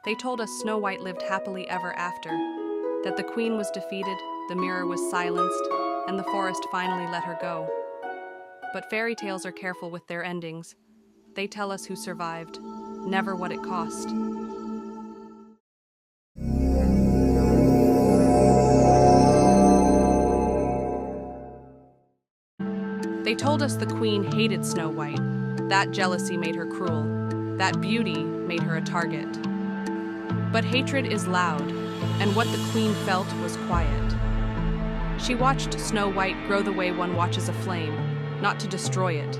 They told us Snow White lived happily ever after, that the queen was defeated, the mirror was silenced, and the forest finally let her go. But fairy tales are careful with their endings. They tell us who survived, never what it cost. They told us the queen hated Snow White. That jealousy made her cruel. That beauty made her a target. But hatred is loud, and what the queen felt was quiet. She watched Snow White grow the way one watches a flame, not to destroy it,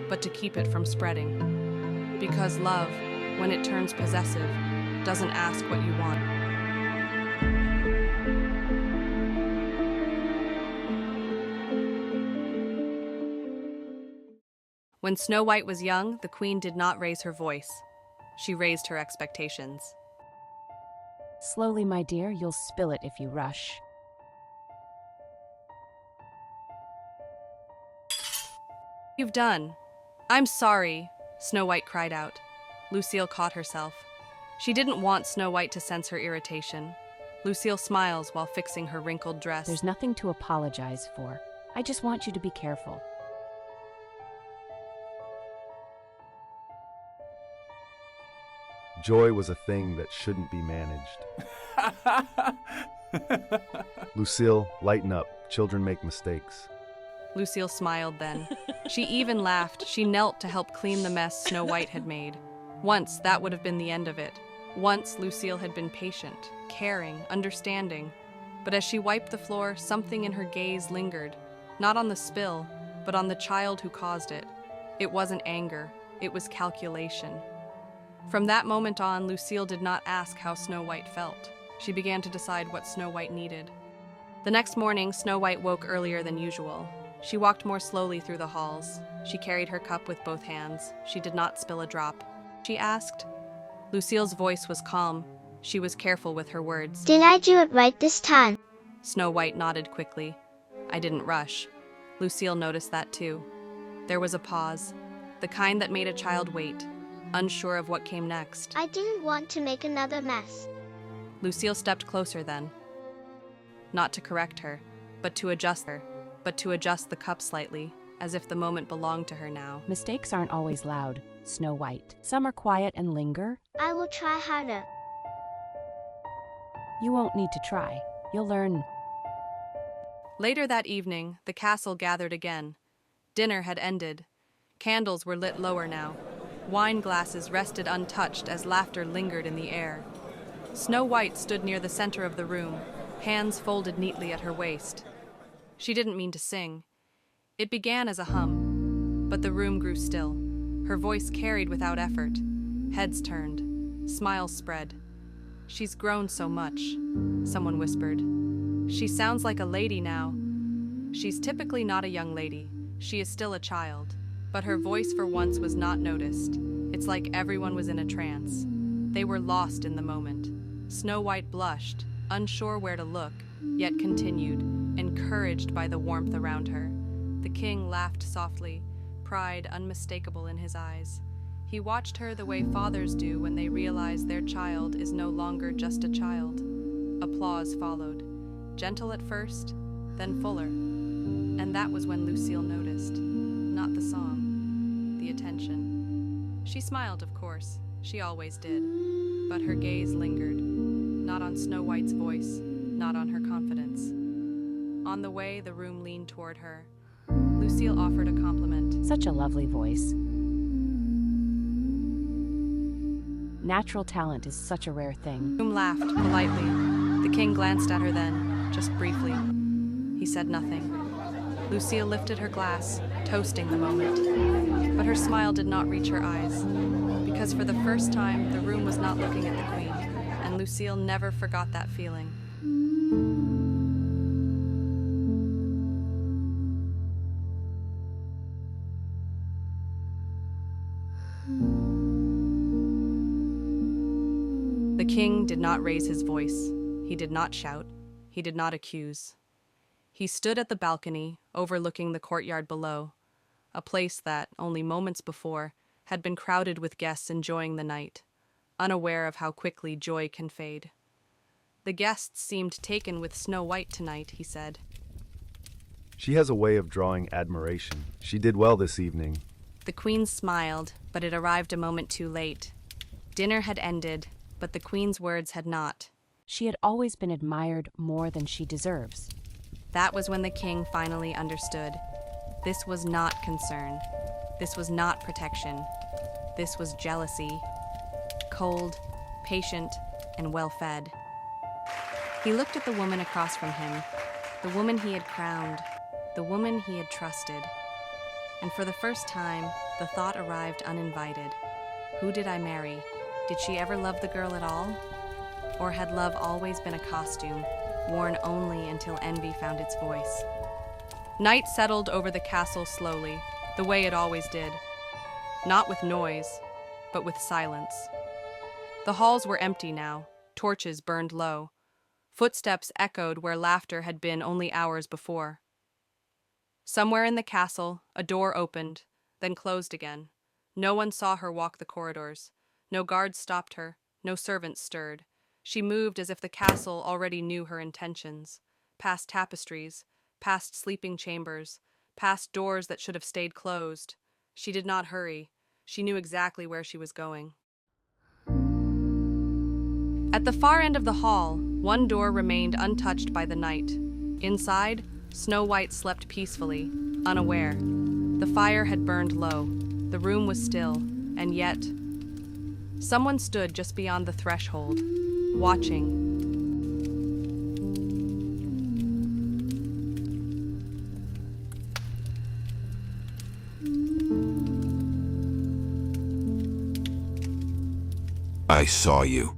but to keep it from spreading. Because love, when it turns possessive, doesn't ask what you want. When Snow White was young, the queen did not raise her voice. She raised her expectations. Slowly, my dear, you'll spill it if you rush. You've done. I'm sorry, Snow White cried out. Lucille caught herself. She didn't want Snow White to sense her irritation. Lucille smiles while fixing her wrinkled dress. There's nothing to apologize for. I just want you to be careful. Joy was a thing that shouldn't be managed. Lucille, lighten up. Children make mistakes. Lucille smiled then. She even laughed. She knelt to help clean the mess Snow White had made. Once, that would have been the end of it. Once, Lucille had been patient, caring, understanding. But as she wiped the floor, something in her gaze lingered. Not on the spill, but on the child who caused it. It wasn't anger. It was calculation. From that moment on, Lucille did not ask how Snow White felt. She began to decide what Snow White needed. The next morning, Snow White woke earlier than usual. She walked more slowly through the halls. She carried her cup with both hands. She did not spill a drop. She asked. Lucille's voice was calm. She was careful with her words. Did I do it right this time? Snow White nodded quickly. I didn't rush. Lucille noticed that too. There was a pause, the kind that made a child wait, unsure of what came next. I didn't want to make another mess. Lucille stepped closer then. Not to correct her, but to adjust the cup slightly, as if the moment belonged to her now. Mistakes aren't always loud, Snow White. Some are quiet and linger. I will try harder. You won't need to try. You'll learn. Later that evening, the castle gathered again. Dinner had ended. Candles were lit lower now. Wine glasses rested untouched as laughter lingered in the air. Snow White stood near the center of the room, hands folded neatly at her waist. She didn't mean to sing. It began as a hum, but the room grew still. Her voice carried without effort. Heads turned. Smiles spread. She's grown so much, someone whispered. She sounds like a lady now. She's typically not a young lady. She is still a child. But her voice for once was not noticed. It's like everyone was in a trance. They were lost in the moment. Snow White blushed, unsure where to look, yet continued, encouraged by the warmth around her. The king laughed softly, pride unmistakable in his eyes. He watched her the way fathers do when they realize their child is no longer just a child. Applause followed, gentle at first, then fuller. And that was when Lucille noticed. Not the song, the attention. She smiled, of course. She always did. But her gaze lingered. Not on Snow White's voice, not on her confidence. On the way, the room leaned toward her. Lucille offered a compliment. Such a lovely voice. Natural talent is such a rare thing. The room laughed politely. The king glanced at her then, just briefly. He said nothing. Lucille lifted her glass, toasting the moment. But her smile did not reach her eyes, because for the first time, the room was not looking at the queen, and Lucille never forgot that feeling. The king did not raise his voice. He did not shout. He did not accuse. He stood at the balcony, overlooking the courtyard below, a place that, only moments before, had been crowded with guests enjoying the night. unaware of how quickly joy can fade. "The guests seemed taken with Snow White tonight," he said. She has a way of drawing admiration. She did well this evening. The queen smiled, but it arrived a moment too late. Dinner had ended, but the queen's words had not. She had always been admired more than she deserves. That was when the king finally understood. This was not concern. This was not protection. This was jealousy. Cold, patient, and well-fed. He looked at the woman across from him, the woman he had crowned, the woman he had trusted. And for the first time, the thought arrived uninvited. Who did I marry? Did she ever love the girl at all? Or had love always been a costume, worn only until envy found its voice? Night settled over the castle slowly, the way it always did. Not with noise, but with silence. The halls were empty now, torches burned low. Footsteps echoed where laughter had been only hours before. Somewhere in the castle, a door opened, then closed again. No one saw her walk the corridors. No guards stopped her, no servants stirred. She moved as if the castle already knew her intentions. Past tapestries, past sleeping chambers, past doors that should have stayed closed. She did not hurry. She knew exactly where she was going. At the far end of the hall, one door remained untouched by the night. Inside, Snow White slept peacefully, unaware. The fire had burned low. The room was still, and yet someone stood just beyond the threshold, watching. I saw you.